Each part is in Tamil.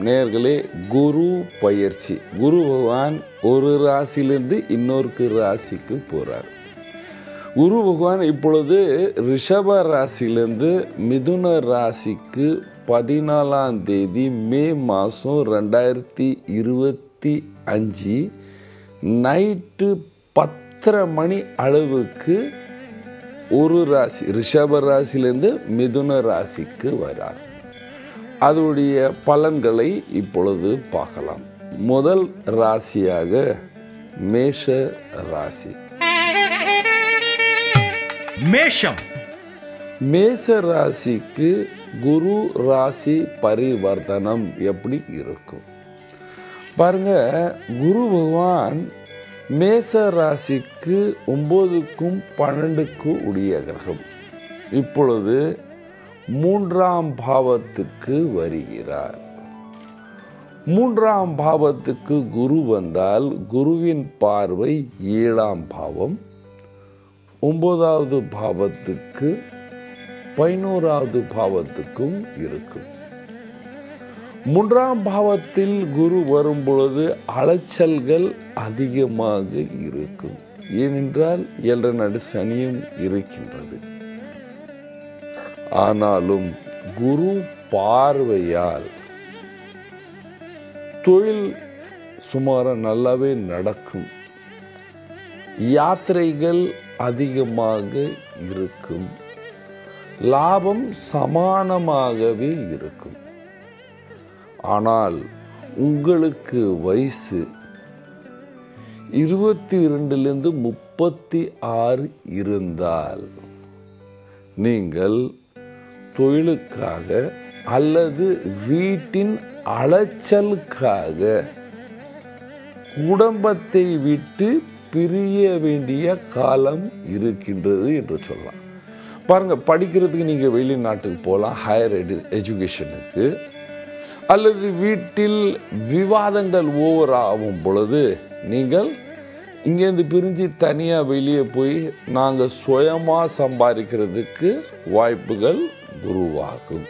நேயர்களே, குரு பயிற்சி. குரு பகவான் ஒரு ராசியிலிருந்து இன்னொரு ராசிக்கு போகிறார். குரு பகவான் இப்பொழுது ரிஷப ராசியிலிருந்து மிதுன ராசிக்கு 14ஆம் தேதி மே மாதம் 2025 நைட்டு 10:30 மணி அளவுக்கு ஒரு ராசி ரிஷப ராசியிலிருந்து மிதுன ராசிக்கு வரார். அதனுடைய பலன்களை இப்பொழுது பார்க்கலாம். முதல் ராசியாக மேஷ ராசி. மேஷ ராசிக்கு குரு ராசி பரிவர்த்தனம் எப்படி இருக்கும் பாருங்க. குரு பகவான் மேஷ ராசிக்கு 9க்கும் 12க்கும் உடைய கிரகம். இப்பொழுது 3ஆம் பாவத்துக்கு வருகிறார். 3ஆம் பாவத்துக்கு குரு வந்தால் குருவின் பார்வை 7ஆம் பாவம், 9வது பாவத்துக்கு 11வது பாவத்துக்கும் இருக்கும். 3ஆம் பாவத்தில் குரு வரும் பொழுது அலைச்சல்கள் அதிகமாக இருக்கும். ஏனென்றால் 7 சனியும் இருக்கின்றது. ஆனாலும் குரு பார்வையால் தொழில் சுமார நல்லாவே நடக்கும். யாத்திரைகள் அதிகமாக இருக்கும். லாபம் சமானமாகவே இருக்கும். ஆனால் உங்களுக்கு வயசு 22லிருந்து 36 இருந்தால் நீங்கள் தொழிலுக்காக அல்லது வீட்டின் அலைச்சலுக்காக குடும்பத்தை விட்டு பிரிய வேண்டிய காலம் இருக்கின்றது என்று சொல்லலாம். பாருங்க, படிக்கிறதுக்கு நீங்க வெளிநாட்டுக்கு போகலாம், ஹையர் எஜுகேஷனுக்கு, அல்லது வீட்டில் விவாதங்கள் ஓவர் ஆகும் பொழுது நீங்கள் இங்கேருந்து பிரிஞ்சு தனியாக வெளியே போய் நாங்கள் சுயமாக சம்பாதிக்கிறதுக்கு வாய்ப்புகள் உருவாகும்.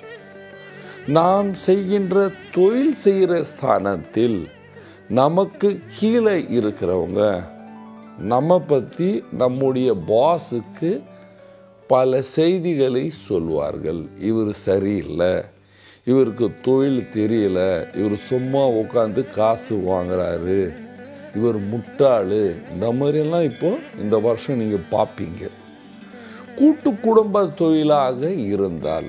நாம் செய்கின்ற தொழில் செய்கிற ஸ்தானத்தில் நமக்கு கீழே இருக்கிறவங்க நம்ம பற்றி நம்முடைய பாஸுக்கு பல செய்திகளை சொல்வார்கள். இவர் சரியில்லை, இவருக்கு தொழில் தெரியல, இவர் சும்மா உட்காந்து காசு வாங்குறாரு, இவர் முட்டாளு, இந்த மாதிரியெல்லாம் இப்போ இந்த வருஷம் நீங்கள் பார்ப்பீங்க. கூட்டு குடும்ப தொழிலாக இருந்தால்,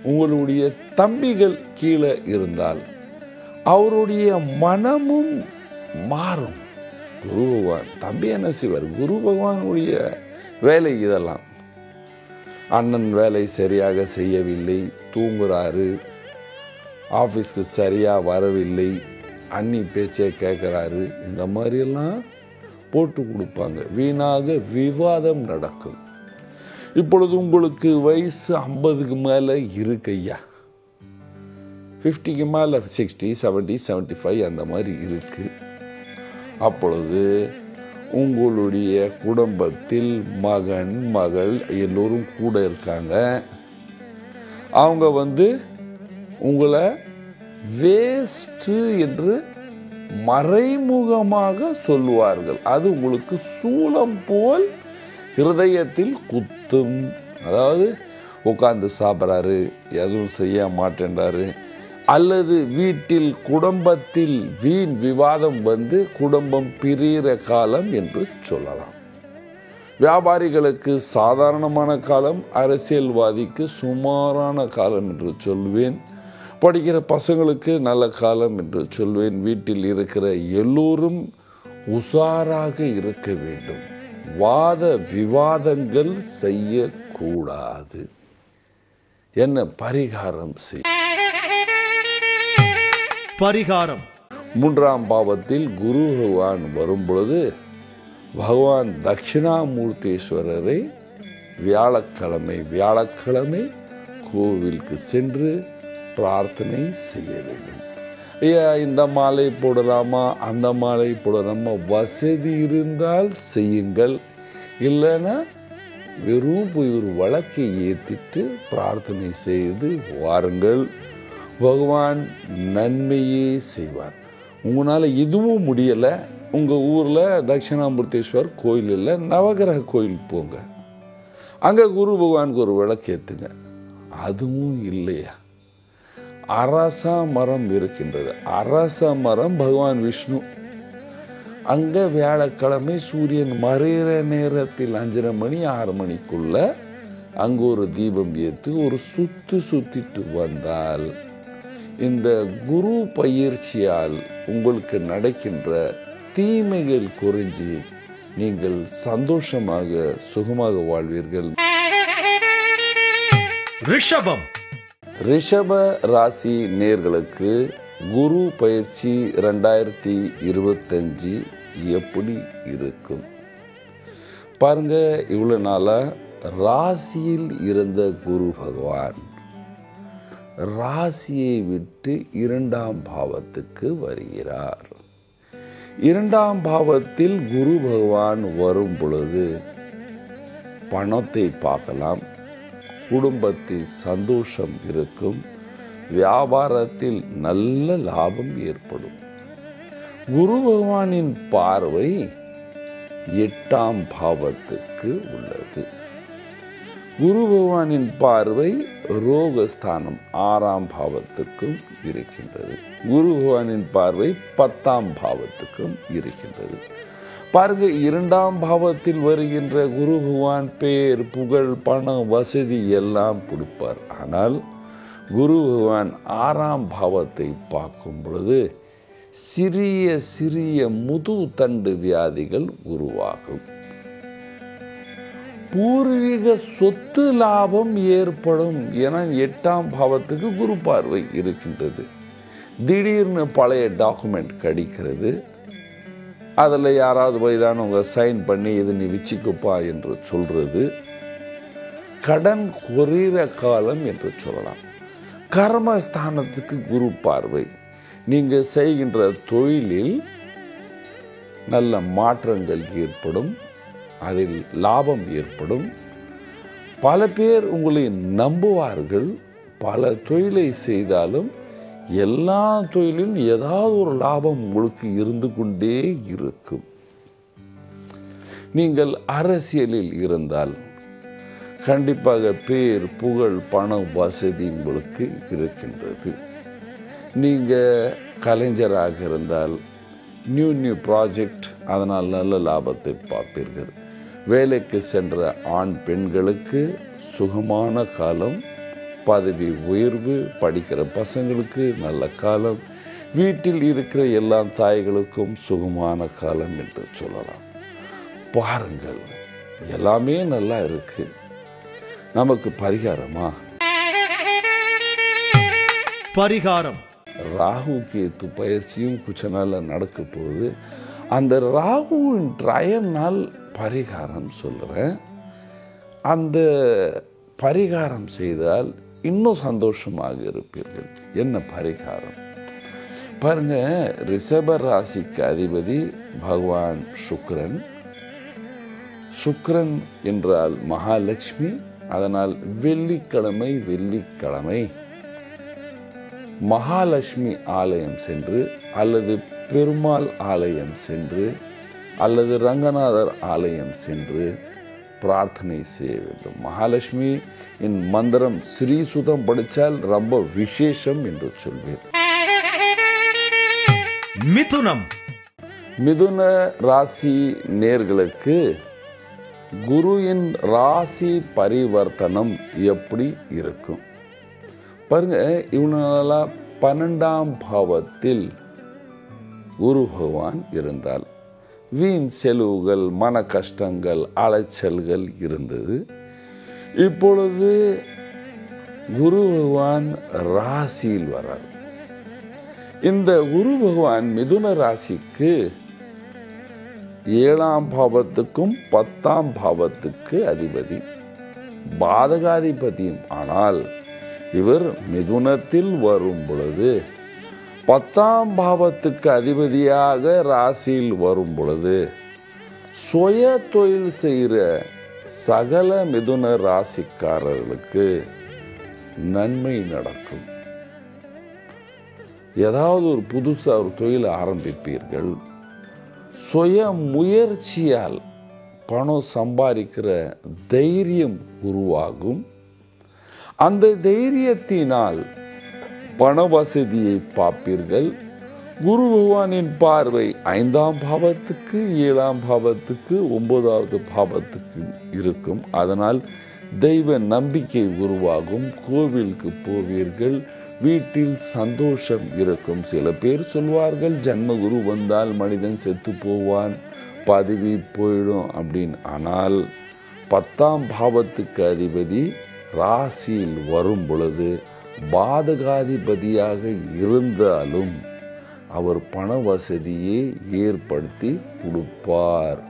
உங்களுடைய தம்பிகள் கீழே இருந்தால் அவருடைய மனமும் மாறும். குரு பகவான் தம்பி என்ன செய்வார்? குரு பகவானுடைய வேலை இதெல்லாம். அண்ணன் வேலை சரியாக செய்யவில்லை, தூங்குறாரு, ஆஃபீஸ்க்கு சரியாக வரவில்லை, அண்ணி பேச்சை கேட்குறாரு, இந்த மாதிரியெல்லாம் போட்டு கொடுப்பாங்க. வீணாக விவாதம் நடக்கும். இப்பொழுது உங்களுக்கு வயசு 50க்கு மேலே இருக்கையா, 50க்கு மேலே 60, 70, 75 அந்த மாதிரி இருக்கு. அப்பொழுது உங்களுடைய குடும்பத்தில் மகன் மகள் எல்லோரும் கூட இருக்காங்க. அவங்க உங்களை வேஸ்ட் என்று மறைமுகமாக சொல்லுவார்கள். அது உங்களுக்கு சூலம் போல் இருதயத்தில் குத்தும். அதாவது உட்கார்ந்து சாப்பிட்றாரு, எதுவும் செய்ய மாட்டேன்றாரு, அல்லது வீட்டில் குடும்பத்தில் வீண் விவாதம் குடும்பம் பிரிகிற காலம் என்று சொல்லலாம். வியாபாரிகளுக்கு சாதாரணமான காலம், அரசியல்வாதிக்கு சுமாரான காலம் என்று சொல்வேன். படிக்கிற பசங்களுக்கு நல்ல காலம் என்று சொல்வேன். வீட்டில் இருக்கிற எல்லோரும் உஷாராக இருக்க வேண்டும். வாத விவாதங்கள் செய்யக்கூடாது. என்ன பரிகாரம் பரிகாரம் 3ஆம் பாவத்தில் குரு பகவான் வரும் பொழுது பகவான் தட்சிணாமூர்த்தீஸ்வரரை வியாழக்கிழமை கோவிலுக்கு சென்று பிரார்த்தனை செய்ய வேண்டும். ஐயா, இந்த மாலை போடலாமா, அந்த மாலை போடலாமா, வசதி இருந்தால் செய்யுங்கள், இல்லைன்னா வெறும் போய் ஒரு வழக்கை ஏற்றிட்டு பிரார்த்தனை செய்து வாருங்கள். பகவான் நன்மையே செய்வார். உங்களால் இதுவும் முடியலை, உங்கள் ஊரில் தட்சிணாமூர்த்தீஸ்வர் கோயில் இல்லை, நவகிரக கோயில் போங்க, அங்கே குரு பகவானுக்கு ஒரு விளக்கு ஏற்றுங்க. அதுவும் இல்லையா, அரச மரம் இருக்கின்றது. அரச மரம் பகவான் விஷ்ணு. அங்கே வியாழக்கிழமை சூரியன் மறைகிற நேரத்தில் 5:30 மணி 6 மணிக்குள்ள அங்கே ஒரு தீபம் ஏற்றி ஒரு சுற்றிட்டு வந்தால் இந்த குரு பயிற்சியால் உங்களுக்கு நடக்கின்ற தீமைகள் குறைஞ்சி நீங்கள் சந்தோஷமாக சுகமாக வாழ்வீர்கள். ரிஷப ராசி நேர்களுக்கு குரு பயிற்சி 2025 எப்படி இருக்கும் பாருங்க. இவ்வளவு நாளா ராசியில் இருந்த குரு பகவான் ராசியை விட்டு 2ஆம் பாவத்துக்கு வருகிறார். 2ஆம் பாவத்தில் குரு பகவான் வரும் பொழுது பணத்தை பார்க்கலாம், குடும்பத்தில் சந்தோஷம் இருக்கும், வியாபாரத்தில் நல்ல லாபம் ஏற்படும். குரு பகவானின் பார்வை 8ஆம் பாவத்துக்கு உள்ளது. குரு பகவானின் பார்வை ரோகஸ்தானம் 6ஆம் பாவத்துக்கும் இருக்கின்றது. குரு பகவானின் பார்வை 10ஆம் பாவத்துக்கும் இருக்கின்றது. பாருங்க, 2ஆம் பாவத்தில் வருகின்ற குரு பகவான் பேர், புகழ், பணம், வசதி எல்லாம் கொடுப்பார். ஆனால் குரு பகவான் 6ஆம் பாவத்தை பார்க்கும் பொழுது சிறிய சிறிய முதுதண்டு வியாதிகள் உருவாகும். பூர்வீக சொத்து லாபம் ஏற்படும். ஏன்னா 8ஆம் பாவத்துக்கு குரு பார்வை இருக்கின்றது. திடீர்னு பழைய டாக்குமெண்ட் கிடைக்கிறது, அதில் யாராவது வயதானவங்க சைன் பண்ணி இது நீ வச்சுக்கப்பா என்று சொல்றது, கடன் குறைகிற காலம் என்று சொல்லலாம். கர்மஸ்தானத்துக்கு குரு பார்வை, நீங்கள் செய்கின்ற தொழிலில் நல்ல மாற்றங்கள் ஏற்படும், அதில் லாபம் ஏற்படும். பல பேர் உங்களை நம்புவார்கள். பல தொழிலை செய்தாலும் எல்லா தொழிலும் ஏதாவது ஒரு லாபம் உங்களுக்கு இருந்து கொண்டே இருக்கும். நீங்கள் அரசியலில் இருந்தால் கண்டிப்பாக பேர், புகழ், பணம், வசதி உங்களுக்கு இருக்கின்றது. நீங்கள் கலைஞராக இருந்தால் நியூ ப்ராஜெக்ட், அதனால் நல்ல லாபத்தை பார்ப்பீர்கள். வேலைக்கு சென்ற ஆண் பெண்களுக்கு சுகமான காலம், பதவி உயர்வு, படிக்கிற பசங்களுக்கு நல்ல காலம், வீட்டில் இருக்கிற எல்லா தாய்களுக்கும் சுகமான காலம் என்று சொல்லலாம். பாருங்கள், எல்லாமே நல்லா இருக்கு. நமக்கு பரிகாரமா? பரிகாரம் ராகு கேத்து பயிற்சியும் கொஞ்ச நாள்ல நடக்க போகுது. அந்த ராகுவின் நாள் பரிகாரம் சொல்றேன். அந்த பரிகாரம் செய்தால் இன்னும் சந்தோஷமாக இருப்பீர்கள். என்ன பரிகாரம் பாருங்க. ரிஷப ராசிக்கு அதிபதி பகவான் சுக்கிரன். சுக்கிரன் என்றால் மகாலட்சுமி. அதனால் வெள்ளிக்கிழமை மகாலட்சுமி ஆலயம் சென்று, அல்லது பெருமாள் ஆலயம் சென்று, அல்லது ரங்கநாதர் ஆலயம் சென்று பிரார்த்தனை செய்ய வேண்டும். மகாலட்சுமி இன் மந்திரம் ஸ்ரீசுதம் படித்தால் ரொம்ப விசேஷம் என்று சொல்வேன். மிதுன ராசி நேர்களுக்கு குருவின் ராசி பரிவர்த்தனம் எப்படி இருக்கும் பாருங்க. இவனால 12ஆம் பாவத்தில் குரு பகவான் இருந்தால் வீண் செலவுகள், மன கஷ்டங்கள், அலைச்சல்கள் இருந்தது. இப்பொழுது குரு பகவான் ராசியில் வரார். இந்த குரு பகவான் மிதுன ராசிக்கு 7ஆம் பாவத்துக்கும் 10ஆம் பாவத்துக்கு அதிபதி, பாதகாதிபதியும். ஆனால் இவர் மிதுனத்தில் வரும் பொழுது 10ஆம் பாவத்துக்கு அதிபதியாக ராசியில் வரும் பொழுது சுய தொழில் செய்கிற சகல மிதுன ராசிக்காரர்களுக்கு நன்மை நடக்கும். ஏதாவது ஒரு புதுசாக ஒரு தொழிலை ஆரம்பிப்பீர்கள். சுய முயற்சியால் பணம் சம்பாதிக்கிற தைரியம் உருவாகும். அந்த தைரியத்தினால் பண வசதியை பார்ப்பீர்கள். குரு பகவானின் பார்வை 5ஆம் பாவத்துக்கு, 7ஆம் பாவத்துக்கு, 9வது பாவத்துக்கு இருக்கும். அதனால் தெய்வ நம்பிக்கை உருவாகும். கோவிலுக்கு போவீர்கள். வீட்டில் சந்தோஷம் இருக்கும். சில பேர் சொல்வார்கள், ஜன்ம குரு வந்தால் மனிதன் செத்து போவான், பதவி போயிடும் அப்படின்னு. ஆனால் 10ஆம் பாவத்துக்கு அதிபதி ராசியில் வரும் பொழுது பாதகாதிபதியாக இருந்தாலும் அவர் பண வசதியை ஏற்படுத்தி கொடுப்பார்.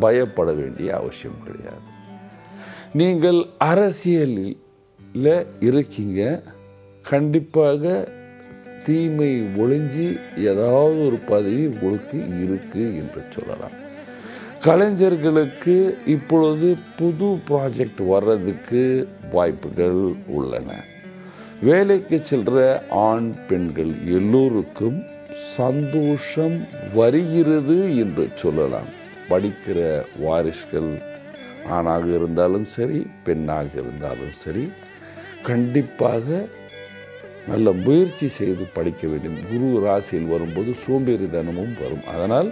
பயப்பட வேண்டிய அவசியம் கிடையாது. நீங்கள் அரசியலில் இருக்கீங்க, கண்டிப்பாக தீமை ஒளிஞ்சி ஏதாவது ஒரு பதவி உங்களுக்கு இருக்கு என்று சொல்லலாம். கலைஞர்களுக்கு இப்பொழுது புது ப்ராஜெக்ட் வர்றதுக்கு வாய்ப்புகள் உள்ளன. வேலைக்கு செல்கிற ஆண் பெண்கள் எல்லோருக்கும் சந்தோஷம் வருகிறது என்று சொல்லலாம். படிக்கிற வாரிசுகள் ஆணாக இருந்தாலும் சரி, பெண்ணாக இருந்தாலும் சரி, கண்டிப்பாக நல்ல முயற்சி செய்து படிக்க வேண்டும். குரு ராசியில் வரும்போது சோம்பேறித்தனமும் வரும். அதனால்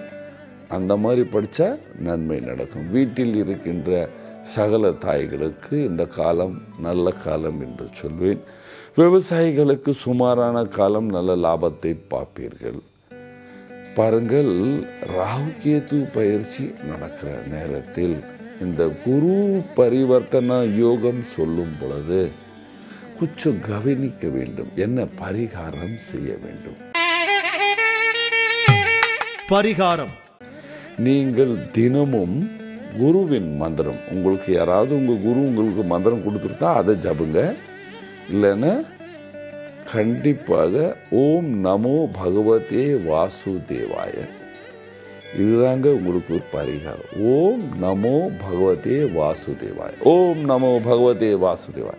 அந்த மாதிரி படித்தா நன்மை நடக்கும். வீட்டில் இருக்கின்ற சகல தாய்களுக்கு இந்த காலம் நல்ல காலம் என்று சொல்வேன். விவசாயிகளுக்கு சுமாரான காலம், நல்ல லாபத்தை பார்ப்பீர்கள். பாருங்கள், ராகு கேது பயிற்சி நடக்கிற நேரத்தில் இந்த குரு பரிவர்த்தன யோகம் சொல்லும் பொழுது கொஞ்சம் கவனிக்க வேண்டும். என்ன பரிகாரம் செய்ய வேண்டும்? பரிகாரம்: நீங்கள் தினமும் குருவின் மந்திரம், உங்களுக்கு யாராவது உங்கள் குரு உங்களுக்கு மந்திரம் கொடுத்துருந்தா அதை ஜபுங்க. இல்லைன்னா கண்டிப்பாக ஓம் நமோ பகவதே வாசுதேவாய, இதுதாங்க உங்களுக்கு ஒரு பரிகாரம். ஓம் நமோ பகவதே வாசுதேவாய, ஓம் நமோ பகவதே வாசுதேவாய.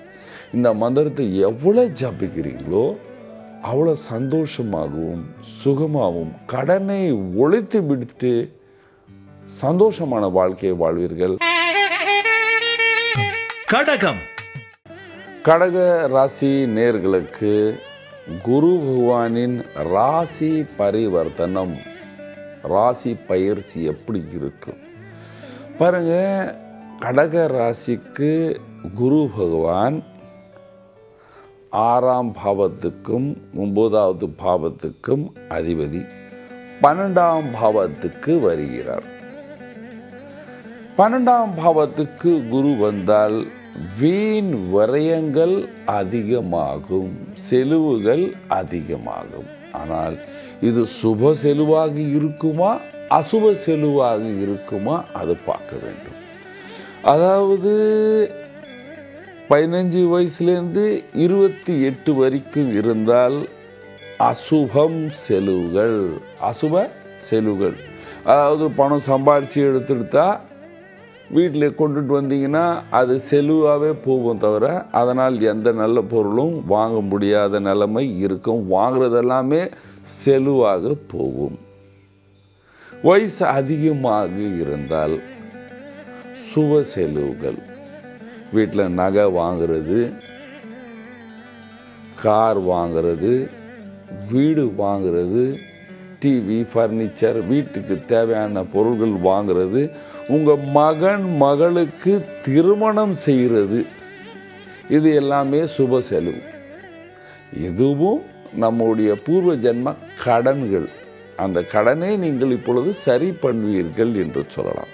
இந்த மந்திரத்தை எவ்வளோ ஜபிக்கிறீங்களோ அவ்வளோ சந்தோஷமாகவும் சுகமாகவும் கடனை ஒழித்து விடுத்து சந்தோஷமான வாழ்க்கையை வாழ்வீர்கள். கடகம்: கடக ராசி நேர்களுக்கு குரு பகவானின் ராசி பரிவர்த்தனம், ராசி பயிற்சி எப்படி இருக்கும் பாருங்க. கடக ராசிக்கு குரு பகவான் 6ஆம் பாவத்துக்கும் 9வது பாவத்துக்கும் அதிபதி 12ஆம் பாவத்துக்கு வருகிறார். 12ஆம் பாவத்துக்கு குரு வந்தால் வீண் விரயங்கள் அதிகமாகும், செலவுகள் அதிகமாகும். ஆனால் இது சுப செலவாக இருக்குமா அசுப செலவாக இருக்குமா அது பார்க்க வேண்டும். அதாவது 15 வயசுலேருந்து 28 வரைக்கும் இருந்தால் அசுபம் செலவுகள், அசுப செலவுகள். அதாவது பணம் சம்பாதிச்சு எடுத்துட்டா வீட்டில் கொண்டுட்டு வந்தீங்கன்னா அது செலவாகவே போகும் தவிர அதனால் எந்த நல்ல பொருளும் வாங்க முடியாத நிலைமை இருக்கும். வாங்குறதெல்லாமே செலவாக போகும். வயசு அதிகமாக இருந்தால் சுப செலவுகள், வீட்டில் நகை வாங்கிறது, கார் வாங்கிறது, வீடு வாங்கிறது, டிவி, ஃபர்னிச்சர், வீட்டுக்கு தேவையான பொருள்கள் வாங்கிறது, உங்கள் மகன் மகளுக்கு திருமணம் செய்கிறது, இது எல்லாமே சுப செலவு. இதுவும் நம்முடைய பூர்வ ஜென்ம கடன்கள். அந்த கடனை நீங்கள் இப்பொழுது சரி பண்ணுவீர்கள் என்று சொல்லலாம்.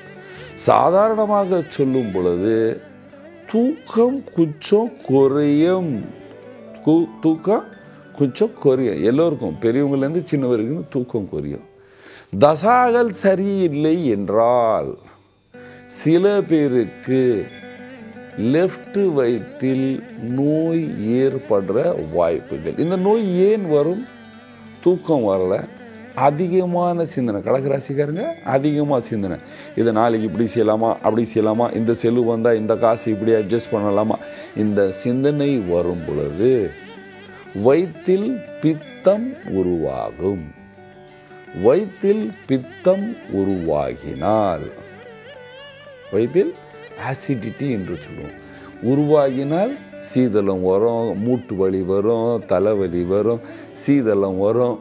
சாதாரணமாக சொல்லும் பொழுது தூக்கம் கொஞ்சம் குறையும், தூக்கம் கொஞ்சம் குறையும். எல்லோருக்கும் பெரியவங்கலேருந்து சின்ன வரைக்கும் தூக்கம் குறையும். தசாகள் சரியில்லை என்றால் சில பேருக்கு லெஃப்ட் வயிற்றில் நோய் ஏற்படுற வாய்ப்புகள். இந்த நோய் ஏன் வரும்? தூக்கம் வரல, அதிகமான சிந்தனை. கடகராசிக்காரங்க அதிகமாக சிந்தனை. இதை நாளைக்கு இப்படி செய்யலாமா, அப்படி செய்யலாமா, இந்த செலவு வந்தால் இந்த காசு இப்படி அட்ஜஸ்ட் பண்ணலாமா, இந்த சிந்தனை வரும் பொழுது வயிற்றில் பித்தம் உருவாகும். வயிற்றில் பித்தம் உருவாகினால், வயிற்றில் ஆசிடிட்டி என்று சொல்லுவோம், உருவாகினால் சீதளம் வரும், மூட்டு வலி வரும், தலைவலி வரும், சீதளம் வரும்.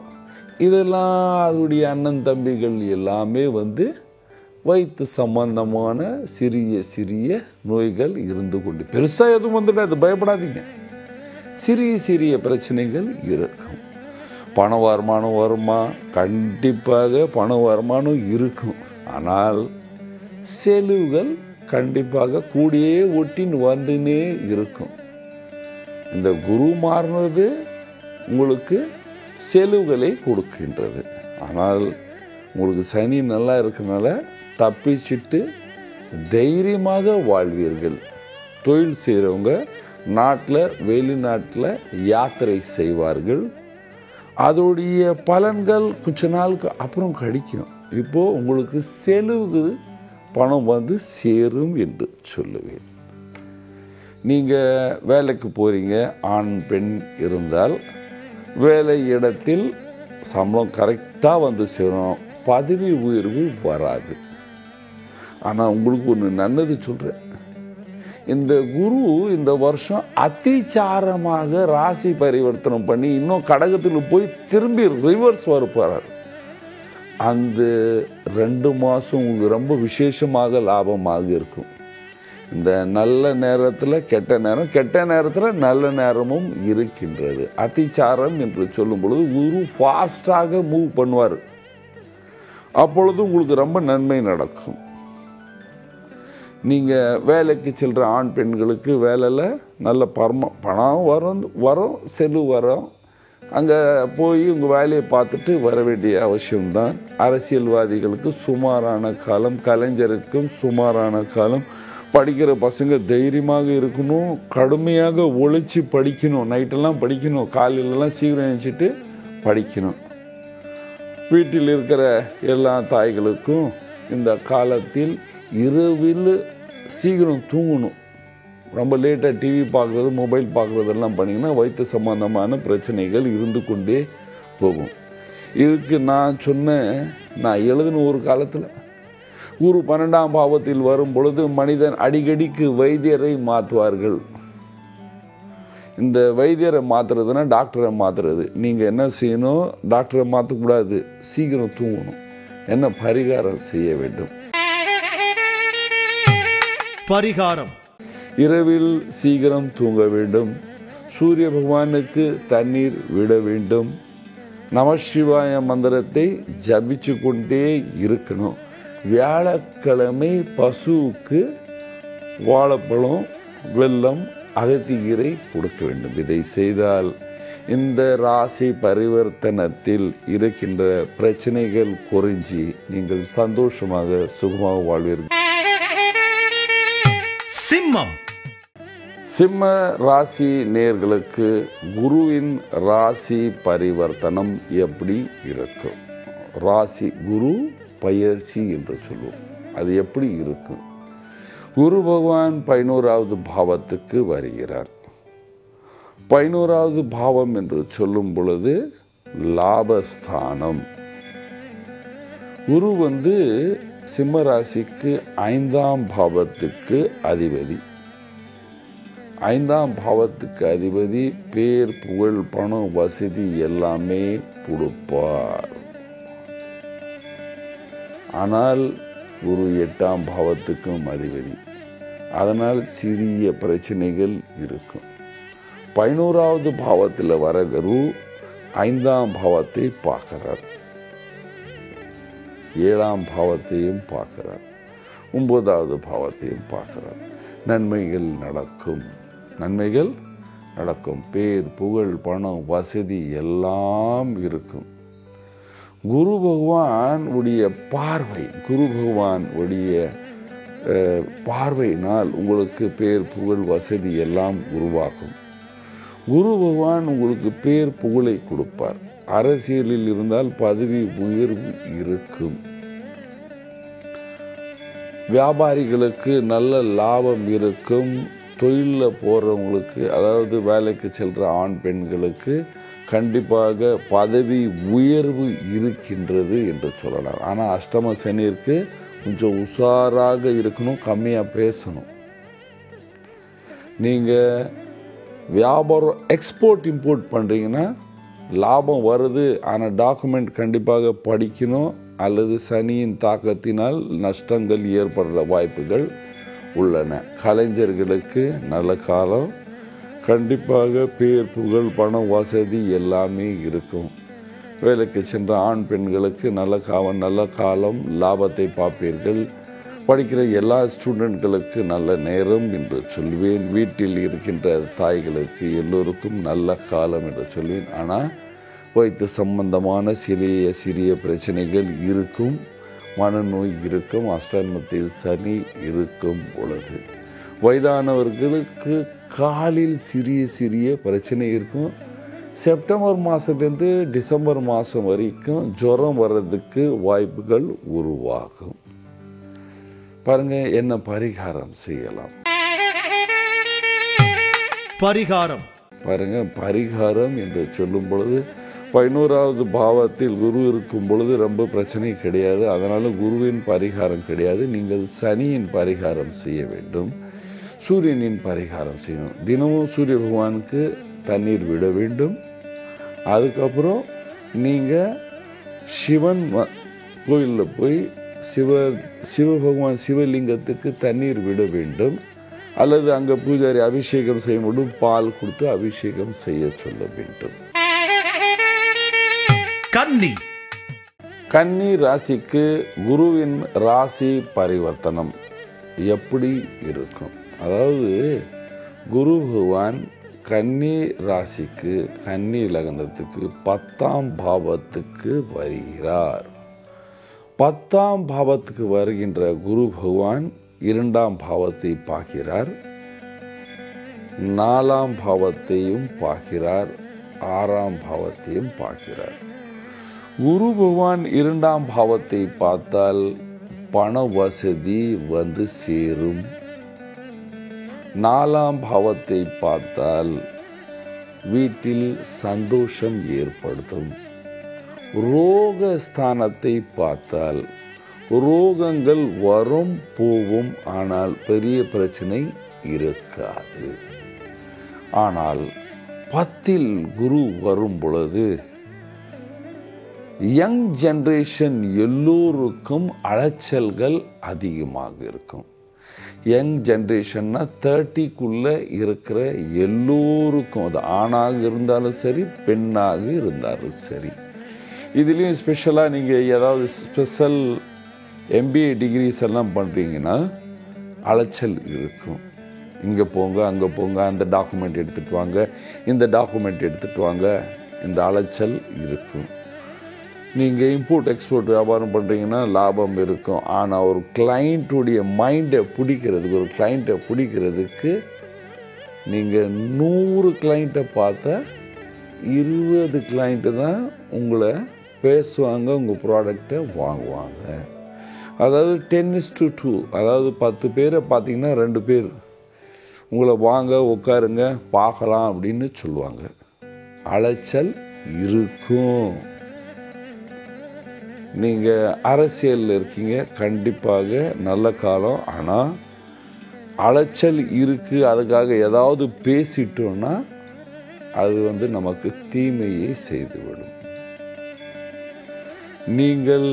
இதெல்லாம் அதனுடைய அண்ணன் தம்பிகள் எல்லாமே வயிற்று சம்பந்தமான சிறிய சிறிய நோய்கள் இருந்து கொண்டு, பெருசாக எதுவும் வந்துடாது, பயப்படாதீங்க. சிறிய சிறிய பிரச்சனைகள் இருக்கும். பண வருமானம் வருமா? கண்டிப்பாக பண வருமானம் இருக்கும். ஆனால் செலவுகள் கண்டிப்பாக கூடியே ஒட்டின்னு வந்துனே இருக்கும். இந்த குரு மாறினது உங்களுக்கு செலவுகளை கொடுக்கின்றது. ஆனால் உங்களுக்கு சனி நல்லா இருக்கிறனால தப்பிச்சிட்டு தைரியமாக வாழ்வீர்கள். தொழில் செய்கிறவங்க நாட்டில் வெளிநாட்டில் யாத்திரை செய்வார்கள். அதோடைய பலன்கள் கொஞ்ச நாளுக்கு அப்புறம் கிடைக்கும். இப்போது உங்களுக்கு செலவுக்கு பணம் சேரும் என்று சொல்லுவேன். நீங்கள் வேலைக்கு போகிறீங்க, ஆண் பெண் இருந்தால் வேலை இடத்தில் சம்பளம் கரெக்டாக சேரும், பதவி உயர்வு வராது. ஆனால் உங்களுக்கு ஒன்று நல்லது சொல்கிறேன், இந்த குரு இந்த வருஷம் அதிசாரமாக ராசி பரிவர்த்தனம் பண்ணி இன்னும் கடகத்தில் போய் திரும்பி ரிவர்ஸ் வரப்போறார். அந்த 2 மாதம் உங்களுக்கு ரொம்ப விசேஷமாக லாபமாக இருக்கும். இந்த நல்ல நேரத்தில் கெட்ட நேரம், கெட்ட நேரத்தில் நல்ல நேரமும் இருக்கின்றது. அதிசாரம் என்று சொல்லும் பொழுது குரு ஃபாஸ்டாக மூவ் பண்ணுவார். அப்பொழுது உங்களுக்கு ரொம்ப நன்மை நடக்கும். நீங்கள் வேலைக்கு செல்கிற ஆண் பெண்களுக்கு வேலையில் நல்ல பணம் வரும், செலவு வரும். அங்கே போய் உங்கள் வேலையை பார்த்துட்டு வர வேண்டிய அவசியம்தான். அரசியல்வாதிகளுக்கு சுமாரான காலம், கலைஞருக்கும் சுமாரான காலம். படிக்கிற பசங்க தைரியமாக இருக்கணும், கடுமையாக உழைச்சி படிக்கணும், நைட்டெல்லாம் படிக்கணும், காலையிலலாம் சீக்கிரம் எழுந்திரிச்சிட்டு படிக்கணும். வீட்டில் இருக்கிற எல்லா தாய்களுக்கும் இந்த காலத்தில் இரவில் சீக்கிரம் தூங்கணும். ரொம்ப லேட்டாக டிவி பார்க்குறது, மொபைல் பார்க்குறதெல்லாம் பண்ணிங்கன்னா வயிற்று சம்பந்தமான பிரச்சனைகள் இருந்து கொண்டே போகும். இதுக்கு நான் எழுதின ஒரு காலத்தில் குரு 12ஆம் பாவத்தில் வரும் பொழுது மனிதன் அடிக்கடிக்கு வைத்தியரை மாற்றுவார்கள். இந்த வைத்தியரை மாற்றுறதுன்னா டாக்டரை மாற்றுறது. நீங்கள் என்ன செய்யணும்? டாக்டரை மாற்றக்கூடாது, சீக்கிரம் தூங்கணும். என்ன பரிகாரம் செய்ய வேண்டும்? பரிகாரம்: இரவில் சீக்கிரம் தூங்க வேண்டும். சூரிய பகவானுக்கு தண்ணீர் விட வேண்டும். நமசிவாய மந்திரத்தை ஜபிச்சு கொண்டே இருக்கணும். வியாழக்கிழமை பசுவுக்கு வாழைப்பழம், வெல்லம், அகத்திக்கீரை கொடுக்க வேண்டும். இதை செய்தால் இந்த ராசி பரிவர்த்தனத்தில் இருக்கின்ற பிரச்சனைகள் குறைஞ்சி நீங்கள் சந்தோஷமாக சுகமாக வாழ்வீர்கள். சிம்மம். சிம்ம ராசி நேயர்களுக்கு குருவின் ராசி பரிவர்த்தனம் எப்படி இருக்கும்? ராசி குரு பயிற்சி என்று சொல்லுவோம். அது எப்படி இருக்கும்? குரு பகவான் 11வது பாவத்துக்கு வருகிறார். 11வது பாவம் என்று சொல்லும் பொழுது லாபஸ்தானம். குரு சிம்ம ராசிக்கு 5ஆம் பாவத்துக்கு அதிபதி. 5ஆம் பாவத்துக்கு அதிபதி பேர், புகழ், பணம், வசதி எல்லாமே கொடுப்பார். ஆனால் குரு 8ஆம் பாவத்துக்கும் அதிபதி. அதனால் சிறிய பிரச்சனைகள் இருக்கும். 11வது பாவத்தில் வர குரு 5ஆம் பாவத்தை பார்க்கிறார், 7ஆம் பாவத்தையும் பார்க்கிறார், 9வது பாவத்தையும் பார்க்கிறார். நன்மைகள் நடக்கும், நன்மைகள் நடக்கும். பேர், புகழ், பணம், வசதி எல்லாம் இருக்கும். குரு பகவான் உடைய பார்வை, குரு பகவான் உடைய பார்வையினால் உங்களுக்கு பேர், புகழ், வசதி எல்லாம் உருவாகும். குரு பகவான் உங்களுக்கு பேர், புகழை கொடுப்பார். அரசியலில் இருந்தால் பதவி உயர்வு இருக்கும். வியாபாரிகளுக்கு நல்ல லாபம் இருக்கும். தொழிலில் போகிறவங்களுக்கு, அதாவது வேலைக்கு செல்கிற ஆண் பெண்களுக்கு கண்டிப்பாக பதவி உயர்வு இருக்கின்றது என்று சொல்லலாம். ஆனால் அஷ்டம சனியிற்கு கொஞ்சம் உஷாராக இருக்கணும், கம்மியாக பேசணும். நீங்கள் வியாபாரம் எக்ஸ்போர்ட் இம்போர்ட் பண்ணுறீங்கன்னா லாபம் வருது, ஆனால் டாக்குமெண்ட் கண்டிப்பாக படிக்கணும், அல்லது சனியின் தாக்கத்தினால் நஷ்டங்கள் ஏற்படுற வாய்ப்புகள் உள்ளன. கலைஞர்களுக்கு நல்ல காலம், கண்டிப்பாக பேர் புகழ் பணம் வசதி எல்லாமே இருக்கும். வேலைக்கு சென்ற ஆண் பெண்களுக்கு நல்ல காலம், லாபத்தை பார்ப்பீர்கள். படிக்கிற எல்லா ஸ்டூடெண்ட்களுக்கு நல்ல நேரம் என்று சொல்வேன். வீட்டில் இருக்கின்ற தாய்களுக்கு எல்லோருக்கும் நல்ல காலம் என்று சொல்வேன். ஆனால் வயிற்று சம்பந்தமான சிறிய பிரச்சனைகள் இருக்கும், மனநோய் இருக்கும், அஷ்டமத்தில் சனி இருக்கும் பொழுது. வயதானவர்களுக்கு காலில் சிறிய பிரச்சனை இருக்கும். செப்டம்பர் மாதத்துலேருந்து டிசம்பர் மாதம் வரைக்கும் ஜுரம் வர்றதுக்கு வாய்ப்புகள் உருவாகும். பாருங்கள், என்ன பரிகாரம் செய்யலாம். பரிகாரம் என்று சொல்லும் பொழுது 11வது பாவத்தில் குரு இருக்கும் பொழுது ரொம்ப பிரச்சனை கிடையாது. அதனால் குருவின் பரிகாரம் கிடையாது. நீங்கள் சனியின் பரிகாரம் செய்ய வேண்டும், சூரியனின் பரிகாரம் செய்யணும். தினமும் சூரிய பகவானுக்கு தண்ணீர் விட வேண்டும். அதுக்கப்புறம் நீங்கள் சிவன் கோயிலில் போய் சிவபகவான் சிவலிங்கத்துக்கு தண்ணீர் விட வேண்டும், அல்லது அங்கே பூஜாரி அபிஷேகம் செய்யும்போது பால் கொடுத்து அபிஷேகம் செய்ய சொல்ல வேண்டும். கன்னி ராசிக்கு குருவின் ராசி பரிவர்த்தனம் எப்படி இருக்கும்? அதாவது குரு பகவான் கன்னி ராசிக்கு, கன்னி லக்னத்துக்கு 10ஆம் பாவத்துக்கு வருகிறார். 10ஆம் பாவத்துக்கு வருகின்ற குரு பகவான் 2ஆம் பாவத்தை பார்க்கிறார், 4ஆம் பாவத்தையும் பார்க்கிறார், 6ஆம் பாவத்தையும் பார்க்கிறார். குரு பகவான் 2ஆம் பாவத்தை பார்த்தால் பண வசதி வந்து சேரும். 4ஆம் பாவத்தை பார்த்தால் வீட்டில் சந்தோஷம் ஏற்படுத்தும். ரோகஸ்தானத்தை பார்த்தால் ரோகங்கள் வரும் போவும், ஆனால் பெரிய பிரச்சனை இருக்காது. ஆனால் 10இல் குரு வரும் பொழுது யங் ஜென்ரேஷன் எல்லோருக்கும் அலைச்சல்கள் அதிகமாக இருக்கும். யங் ஜென்ரேஷன்னா 30க்குள்ளே இருக்கிற எல்லோருக்கும், அது ஆணாக இருந்தாலும் சரி, பெண்ணாக இருந்தாலும் சரி. இதுலேயும் ஸ்பெஷலாக நீங்கள் ஏதாவது ஸ்பெஷல் MBA டிகிரிஸ் எல்லாம் பண்ணுறீங்கன்னா அலைச்சல் இருக்கும். இங்கே போங்க, அங்கே போங்க, அந்த டாக்குமெண்ட் எடுத்துகிட்டு வாங்க, இந்த டாக்குமெண்ட் எடுத்துகிட்டு வாங்க, இந்த அலைச்சல் இருக்கும். நீங்கள் இம்போர்ட் எக்ஸ்போர்ட் வியாபாரம் பண்ணுறீங்கன்னா லாபம் இருக்கும். ஆனால் ஒரு கிளைண்ட்டுடைய மைண்டை பிடிக்கிறதுக்கு, ஒரு கிளைண்ட்டை பிடிக்கிறதுக்கு நீங்கள் 100 கிளைண்ட்டை பார்த்தா 20 கிளைண்ட்டு தான் உங்களை பேசுவாங்க, உங்கள் ப்ராடக்டை வாங்குவாங்க. அதாவது 10:2, அதாவது 10 பேரை பார்த்தீங்கன்னா 2 பேர் உங்களை வாங்க, உட்காருங்க, பார்க்கலாம் அப்படின்னு சொல்லுவாங்க. அலைச்சல் இருக்கும். நீங்கள் அரசியலில் இருக்கீங்க, கண்டிப்பாக நல்ல காலம். ஆனால் அலைச்சல் இருக்குது. அதுக்காக ஏதாவது பேசிட்டோன்னா அது நமக்கு தீமையை செய்துவிடும். நீங்கள்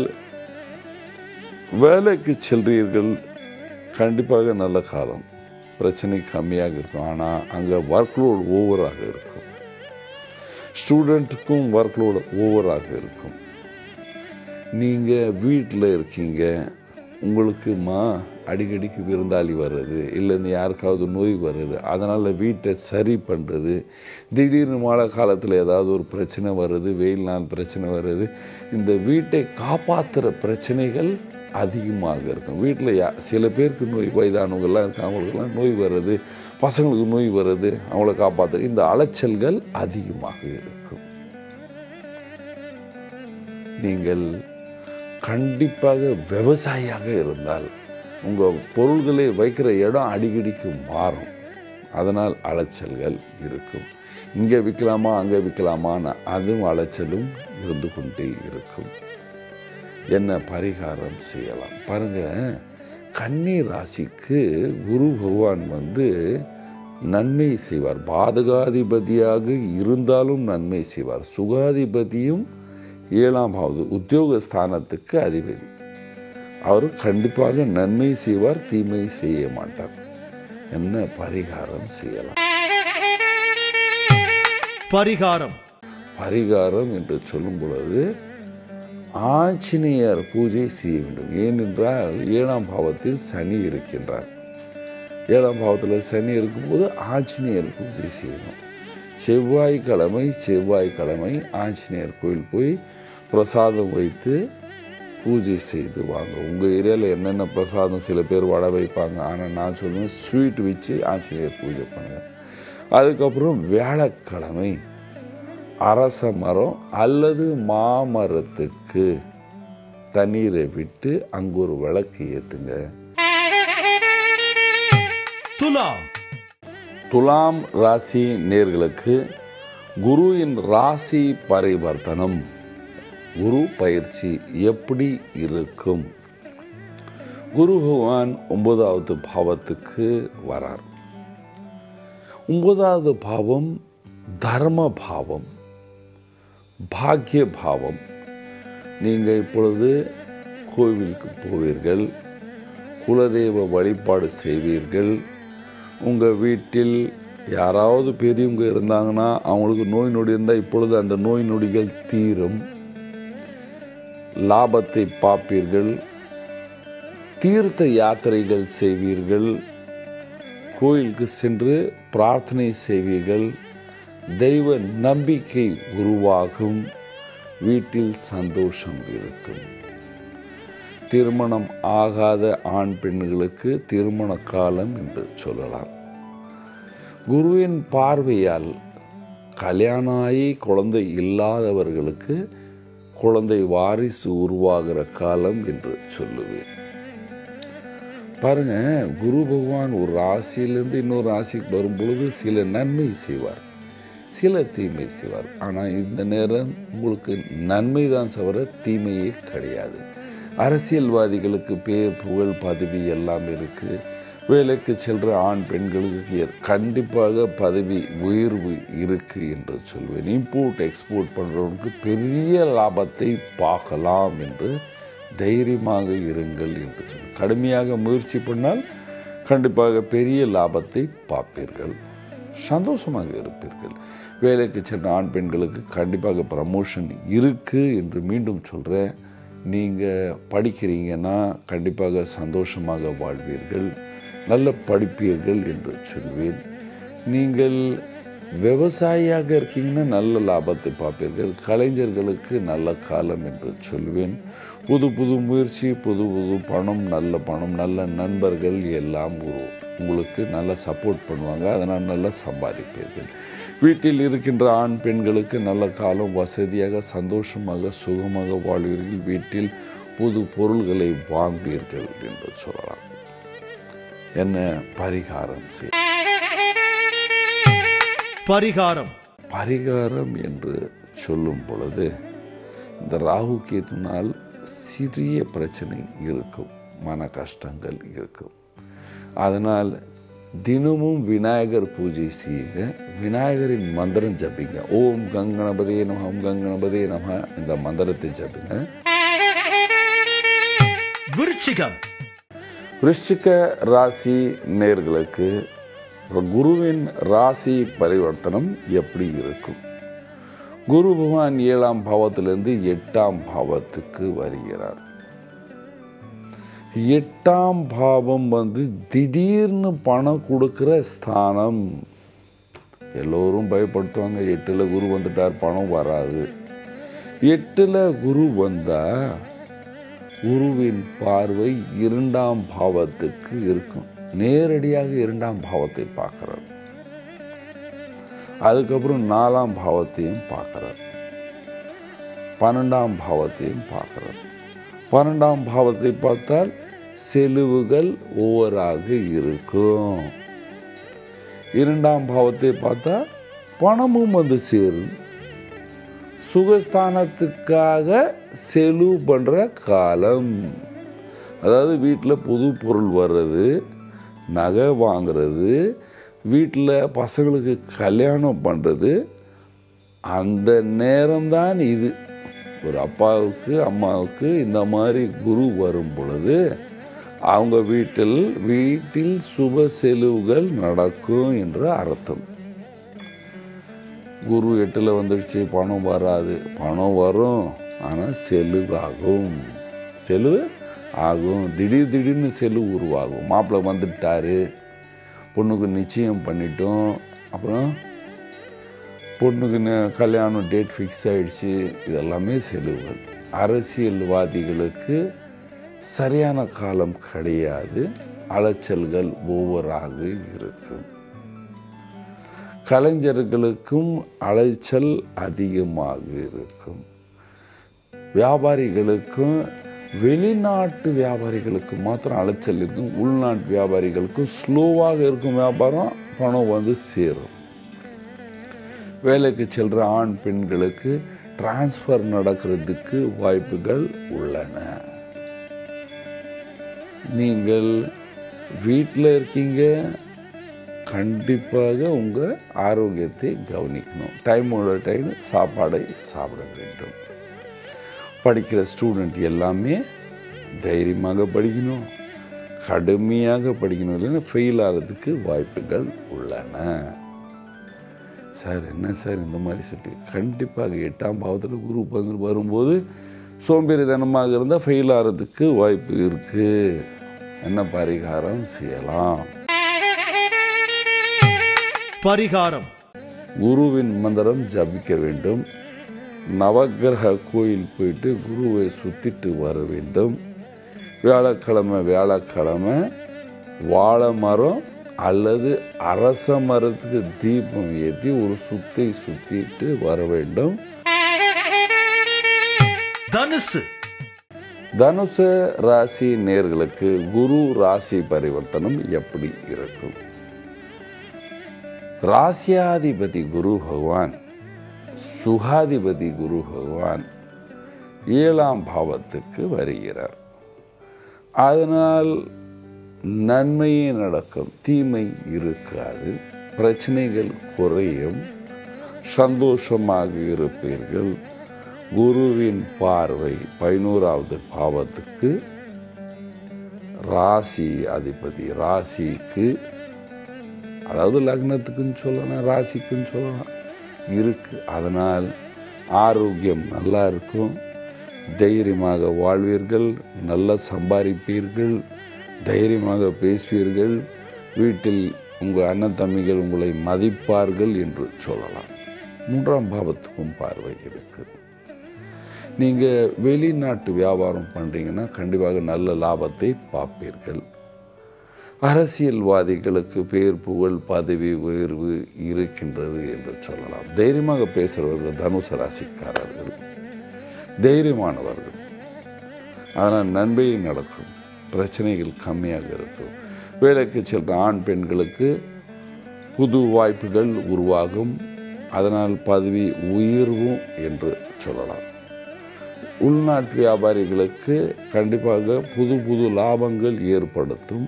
வேலைக்கு செல்றீர்கள், கண்டிப்பாக நல்ல காலம், பிரச்சனை கம்மியாக இருக்கும். ஆனால் அங்கே ஒர்க்லோடு ஓவராக இருக்கும். ஸ்டூடெண்ட்டுக்கும் ஒர்க்லோடு ஓவராக இருக்கும். நீங்கள் வீட்டில் இருக்கீங்க, உங்களுக்குமா அடிக்கடிக்கு விருந்தாளி வர்றது, இல்லைன்னு யாருக்காவது நோய் வருது, அதனால் வீட்டை சரி பண்ணுறது, திடீர்னு மழை காலத்தில் ஏதாவது ஒரு பிரச்சனை வருது, வெயில் நாள் பிரச்சனை வருது, இந்த வீட்டை காப்பாற்றுற பிரச்சனைகள் அதிகமாக இருக்கும். வீட்டில் சில பேருக்கு நோய், வயதானவங்கள்லாம் இருக்காங்க, அவங்களுக்கெல்லாம் நோய் வருது, பசங்களுக்கு நோய் வருது, அவங்கள காப்பாற்ற இந்த அலைச்சல்கள் அதிகமாக இருக்கும். நீங்கள் கண்டிப்பாக விவசாயியாக இருந்தால் உங்கள் பொருள்களை வைக்கிற இடம் அடிக்கடிக்கு மாறும். அதனால் அலைச்சல்கள் இருக்கும். இங்கே விற்கலாமா அங்கே விற்கலாமான்னு அதுவும் அலைச்சலும் இருந்து கொண்டே இருக்கும். என்ன பரிகாரம் செய்யலாம் பாருங்க. கன்னி ராசிக்கு குரு பகவான் நன்மை செய்வார். பாதகாதிபதியாக இருந்தாலும் நன்மை செய்வார். சுகாதிபதியும் 7ஆம் உத்தியோகஸ்தானத்துக்கு அதிபதி. அவர் கண்டிப்பாக நன்மை செய்வார், தீமை செய்ய மாட்டார். என்ன பரிகாரம் செய்யலாம்? பரிகாரம் என்று சொல்லும் பொழுது ஆஞ்சநேயர் பூஜை செய்ய வேண்டும். ஏனென்றால் 7ஆம் பாவத்தில் சனி இருக்கின்றார். 7ஆம் பாவத்தில் சனி இருக்கும்போது ஆஞ்சநேயர் பூஜை செய்யணும். செவ்வாய்க்கிழமை ஆஞ்சநேயர் கோயில் போய் பிரசாதம் வைத்து பூஜை செய்து வாங்க. உங்கள் ஏரியாவில் என்னென்ன பிரசாதம், சில பேர் வடை வைப்பாங்க, ஆனால் நான் சொல்லுவேன் ஸ்வீட் வச்சு ஆஞ்சநேயர் பூஜை பண்ணுங்கள். அதுக்கப்புறம் வியாழக்கிழமை அரச மரம் அல்லது மாமரத்துக்கு தண்ணீரை விட்டு அங்கு ஒரு விளக்கு ஏற்றுங்க. துலாம் ராசி நேர்களுக்கு குருவின் ராசி பரிவர்த்தனம், குரு பயிற்சி எப்படி இருக்கும்? குரு பகவான் 9வது பாவத்துக்கு வரார். 9வது பாவம் தர்ம பாவம், பாக்கிய பாவம். நீங்கள் இப்பொழுது கோவிலுக்கு போவீர்கள், குலதெய்வ வழிபாடு செய்வீர்கள். உங்கள் வீட்டில் யாராவது பெரியவங்க இருந்தாங்கன்னா அவங்களுக்கு நோய் நொடி இருந்தால் இப்பொழுது அந்த நோய் நொடிகள் தீரும். லாபத்தை பார்ப்பீர்கள். தீர்த்த யாத்திரைகள் செய்வீர்கள். கோயிலுக்கு சென்று பிரார்த்தனை செய்வீர்கள். தெய்வ நம்பிக்கை உருவாகும். வீட்டில் சந்தோஷம் இருக்கும். திருமணம் ஆகாத ஆண் பெண்களுக்கு திருமண காலம் என்று சொல்லலாம். குருவின் பார்வையால் கல்யாணம் ஆகி குழந்தை இல்லாதவர்களுக்கு குழந்தை வாரிசு உருவாகிற காலம் என்று சொல்லுவேன். பாருங்க, குரு பகவான் ஒரு ராசியிலிருந்து இன்னொரு ராசிக்கு வரும் பொழுது சில நன்மை செய்வார், சில தீமை செய்வார். ஆனால் இந்த நேரம் உங்களுக்கு நன்மை தான் தவிர தீமையே கிடையாது. அரசியல்வாதிகளுக்கு பேர் புகழ் பதவி எல்லாம் இருக்குது. வேலைக்கு செல்கிற ஆண் பெண்களுக்கு கண்டிப்பாக பதவி உயர்வு இருக்குது என்று சொல்வேன். இம்போர்ட் எக்ஸ்போர்ட் பண்ணுறவனுக்கு பெரிய லாபத்தை பார்க்கலாம் என்று தைரியமாக இருங்கள் என்று சொல்வேன். கடுமையாக முயற்சி பண்ணால் கண்டிப்பாக பெரிய லாபத்தை பார்ப்பீர்கள், சந்தோஷமாக இருப்பீர்கள். வேலைக்கு சென்ற ஆண் பெண்களுக்கு கண்டிப்பாக ப்ரமோஷன் இருக்குது என்று மீண்டும் சொல்கிறேன். நீங்கள் படிக்கிறீங்கன்னா கண்டிப்பாக சந்தோஷமாக வாழ்வீர்கள், நல்ல படிப்பீர்கள் என்று சொல்வேன். நீங்கள் விவசாயியாக இருக்கீங்கன்னா நல்ல லாபத்தை பார்ப்பீர்கள். கலைஞர்களுக்கு நல்ல காலம் என்று சொல்வேன். புது புது முயற்சி, புது புது பணம், நல்ல நண்பர்கள் எல்லாம் உங்களுக்கு நல்லா சப்போர்ட் பண்ணுவாங்க. அதனால் நல்லா சம்பாதிப்பீர்கள். வீட்டில் இருக்கின்ற ஆண் பெண்களுக்கு நல்ல காலம், வசதியாக சந்தோஷமாக சுகமாக வாழ்வீர்கள். வீட்டில் புது பொருள்களை வாங்குவீர்கள் என்று சொல்லலாம். என்ன பரிகாரம் பரிகாரம் என்று சொல்லும் பொழுது இந்த ராகு கேதுனால் சிறிய பிரச்சனை இருக்கும், மன கஷ்டங்கள் இருக்கும். அதனால் தினமும் விநாயகர் பூஜை செய்யுங்க. விநாயகரின் மந்திரம் ஜபிங்க. ஓம் கங்கணபதே நம, ஓம் கங்கணபதே நம, இந்த மந்திரத்தை ஜபிங்க. விருச்சிக ராசி நேர்களுக்கு குருவின் ராசி பரிவர்த்தனம் எப்படி இருக்கும்? குரு பகவான் 7ஆம் பாவத்திலிருந்து 8ஆம் பாவத்துக்கு வருகிறார். 8ஆம் பாவம் திடீர்னு பணம் கொடுக்கிற ஸ்தானம். எல்லோரும் பயப்படுத்துவாங்க, 8ல் குரு வந்துட்டார் பணம் வராது. 8ல் குரு வந்தா குருவின் பார்வை 2ஆம் பாவத்துக்கு இருக்கும். நேரடியாக 2ஆம் பாவத்தை பார்க்கிறார். அதுக்கப்புறம் 4ஆம் பாவத்தையும் பார்க்கிறார், 12ஆம் பாவத்தையும் பார்க்கிறார். 12ஆம் பாவத்தை பார்த்தால் செலவுகள் ஓவராக இருக்கும். இரண்டாம் பாவத்தை பார்த்தா பணமும் வந்து சேரும். சுகஸ்தானத்துக்காக செலவு பண்ணுற காலம், அதாவது வீட்டில் புது பொருள் வர்றது, நகை வாங்கிறது, வீட்டில் பசங்களுக்கு கல்யாணம் பண்ணுறது, அந்த நேரம்தான் இது. ஒரு அப்பாவுக்கு அம்மாவுக்கு இந்த மாதிரி குரு வரும் பொழுது அவங்க வீட்டில் சுப செலவுகள் நடக்கும் என்று அர்த்தம். குரு 8ல் வந்துடுச்சு, பணம் வராது. பணம் வரும், ஆனால் செலவு ஆகும். திடீர்னு செலவு உருவாகும். மாப்பிள்ளை வந்துட்டாரு, பொண்ணுக்கு நிச்சயம் பண்ணிட்டோம், அப்புறம் பொண்ணுக்கு கல்யாணம் டேட் ஃபிக்ஸ் ஆகிடுச்சு. இதெல்லாமே செலவுகள். அரசியல்வாதிகளுக்கு சரியான காலம் கிடையாது, அலைச்சல்கள் ஓவராக இருக்கும். கலைஞர்களுக்கும் அலைச்சல் அதிகமாக இருக்கும். வியாபாரிகளுக்கும் வெளிநாட்டு வியாபாரிகளுக்கு மாத்திரம் அலைச்சல் இருக்கும். உள்நாட்டு வியாபாரிகளுக்கும் ஸ்லோவாக இருக்கும் வியாபாரம், பணம் வந்து சேரும். வேலைக்கு செல்கிற ஆண் பெண்களுக்கு டிரான்ஸ்ஃபர் நடக்கிறதுக்கு வாய்ப்புகள் உள்ளன. நீங்கள் வீட்டில் இருக்கீங்க, கண்டிப்பாக உங்கள் ஆரோக்கியத்தை கவனிக்கணும். டைமோட டைம் சாப்பாடை சாப்பிட வேண்டும். படிக்கிற ஸ்டூடெண்ட் எல்லாமே தைரியமாக படிக்கணும், கடுமையாக படிக்கணும், இல்லைன்னா ஃபெயில் ஆகிறதுக்கு வாய்ப்புகள் உள்ளன. சார் என்ன சார் இந்த மாதிரி சொல்லி, கண்டிப்பாக 8ஆம் பாவத்தில் குரு வரும்போது சோம்பேறித்தனமாக இருந்தால் ஃபெயில் ஆகிறதுக்கு வாய்ப்பு இருக்குது. என்ன பரிகாரம் செய்யலாம்? பரிகாரம்: குருவின் மந்திரம் ஜபிக்க வேண்டும். நவக்கிரக கோயில் போயிட்டு குருவை சுத்திட்டு வர வேண்டும். வியாழக்கிழமை வாழை மரம் அல்லது அரச மரத்துக்கு தீபம் ஏற்றி ஒரு சுத்திட்டு வர வேண்டும். தனுசு ராசி நேர்களுக்கு குரு ராசி பரிவர்த்தனம் எப்படி இருக்கும்? ராசியாதிபதி குரு பகவான், சுகாதிபதி குரு பகவான் 7ஆம் பாவத்துக்கு வருகிறார். அதனால் நன்மையே நடக்கும், தீமை இருக்காது, பிரச்சனைகள் குறையும், சந்தோஷமாக இருப்பீர்கள். குருவின் பார்வை 11வது பாவத்துக்கு ராசி அதிபதி, ராசிக்கு, அதாவது லக்னத்துக்குன்னு சொல்லலாம், ராசிக்குன்னு சொல்லலாம், இருக்கு. அதனால் ஆரோக்கியம் நல்லா இருக்கும், தைரியமாக வாழ்வீர்கள், நல்லா சம்பாதிப்பீர்கள், தைரியமாக பேசுவீர்கள், வீட்டில் உங்கள் அண்ணன் தம்பிகள் உங்களை மதிப்பார்கள் என்று சொல்லலாம். 3ஆம் பாவத்துக்கும் பார்வை இருக்குது. நீங்கள் வெளிநாட்டு வியாபாரம் பண்ணுறீங்கன்னா கண்டிப்பாக நல்ல லாபத்தை பார்ப்பீர்கள். அரசியல்வாதிகளுக்கு பேர் புகழ் பதவி உயர்வு இருக்கின்றது என்று சொல்லலாம். தைரியமாக பேசுகிறவர்கள் தனுசு ராசிக்காரர்கள் தைரியமானவர்கள், அதனால் நன்மை நடக்கும், பிரச்சனைகள் கம்மியாக இருக்கும். வேலைக்கு செல்கிற ஆண் பெண்களுக்கு புது வாய்ப்புகள் உருவாகும், அதனால் பதவி உயர்வும் என்று சொல்லலாம். உள்நாட்டு வியாபாரிகளுக்கு கண்டிப்பாக புது லாபங்கள் ஏற்படுத்தும்.